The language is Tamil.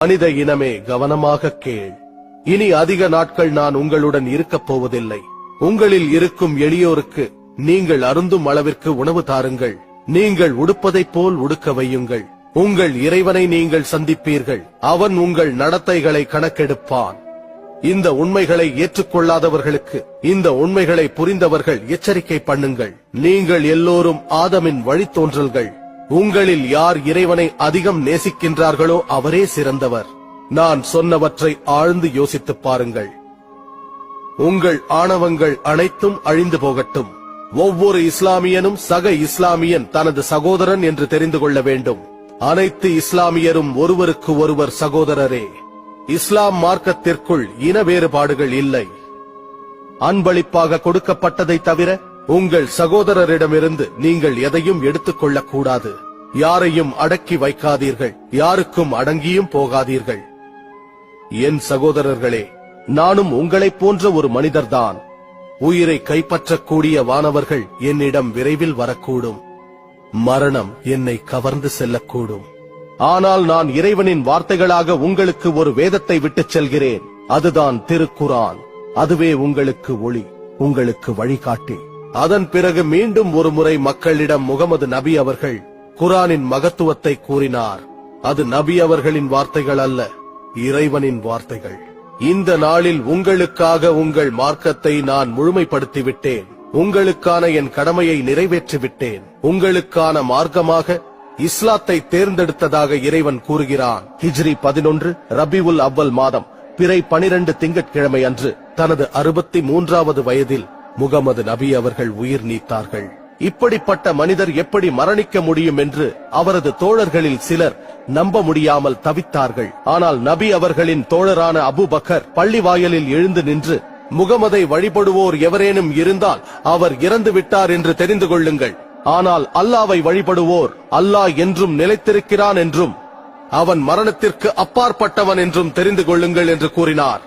மனித இனமே கவனமாக கேள். இனி அதிக நாட்கள் நான் உங்களுடன் இருக்கப் போவதில்லை. உங்களில் இருக்கும் எளியோருக்கு நீங்கள் அருந்தும் அளவிற்கு உணவு தாருங்கள். நீங்கள் உடுப்பதைப் போல் உடுக்க வையுங்கள். உங்கள் இறைவனை நீங்கள் சந்திப்பீர்கள். அவன் உங்கள் நடத்தைகளை கணக்கெடுப்பான். இந்த உண்மைகளை ஏற்றுக்கொள்ளாதவர்களுக்கு இந்த உண்மைகளை புரிந்தவர்கள் எச்சரிக்கை பண்ணுங்கள். நீங்கள் எல்லோரும் ஆதமின் வழித்தோன்றல்கள். உங்களில் யார் இறைவனை அதிகம் நேசிக்கின்றார்களோ அவரே சிறந்தவர். நான் சொன்னவற்றை ஆழ்ந்து யோசித்துப் பாருங்கள். உங்கள் ஆணவங்கள் அனைத்தும் அழிந்து போகட்டும். ஒவ்வொரு இஸ்லாமியனும் சக இஸ்லாமியன் தனது சகோதரன் என்று தெரிந்து கொள்ள வேண்டும். அனைத்து இஸ்லாமியரும் ஒருவருக்கு ஒருவர் சகோதரரே. இஸ்லாம் மார்க்கத்திற்குள் இன வேறுபாடுகள் இல்லை. அன்பளிப்பாக கொடுக்கப்பட்டதை தவிர உங்கள் சகோதரரிடமிருந்து நீங்கள் எதையும் எடுத்துக் கொள்ளக்கூடாது. யாரையும் அடக்கி வைக்காதீர்கள். யாருக்கும் அடங்கியும் போகாதீர்கள். என் சகோதரர்களே, நானும் உங்களைப் போன்ற ஒரு மனிதர்தான். உயிரை கைப்பற்றக்கூடிய வானவர்கள் என்னிடம் விரைவில் வரக்கூடும். மரணம் என்னை கவர்ந்து செல்லக்கூடும். ஆனால் நான் இறைவனின் வார்த்தைகளாக உங்களுக்கு ஒரு வேதத்தை விட்டுச் செல்கிறேன். அதுதான் திருக்குரான். அதுவே உங்களுக்கு ஒளி, உங்களுக்கு வழிகாட்டி. அதன் பிறகு மீண்டும் ஒரு முறை மக்களிடம் முகமது நபி அவர்கள் குரானின் மகத்துவத்தை கூறினார். அது நபி அவர்களின் வார்த்தைகள் அல்ல, இறைவனின் வார்த்தைகள். இந்த நாளில் உங்களுக்காக உங்கள் மார்க்கத்தை நான் முழுமைப்படுத்திவிட்டேன். உங்களுக்கான என் கடமையை நிறைவேற்றிவிட்டேன். உங்களுக்கான மார்க்கமாக இஸ்லாத்தை தேர்ந்தெடுத்ததாக இறைவன் கூறுகிறான். ஹிஜ்ரி 11 ரபியுல் அவ்வல் மாதம் பிறை 12 திங்கட்கிழமை அன்று தனது 63வது வயதில் முகமது நபி அவர்கள் உயிர் நீத்தார்கள். இப்படிப்பட்ட மனிதர் எப்படி மரணிக்க முடியும் என்று அவரது தோழர்களில் சிலர் நம்ப முடியாமல் தவித்தார்கள். ஆனால் நபி அவர்களின் தோழரான அபூபக்கர் பள்ளி வாயலில் எழுந்து நின்று, முகமதை வழிபடுவோர் எவரேனும் இருந்தால் அவர் இறந்து விட்டார் என்று தெரிந்து கொள்ளுங்கள். ஆனால் அல்லாவை வழிபடுவோர் அல்லாஹ் என்றும் நிலைத்திருக்கிறான் என்றும் அவன் மரணத்திற்கு அப்பாற்பட்டவன் என்றும் தெரிந்து கொள்ளுங்கள் என்று கூறினார்.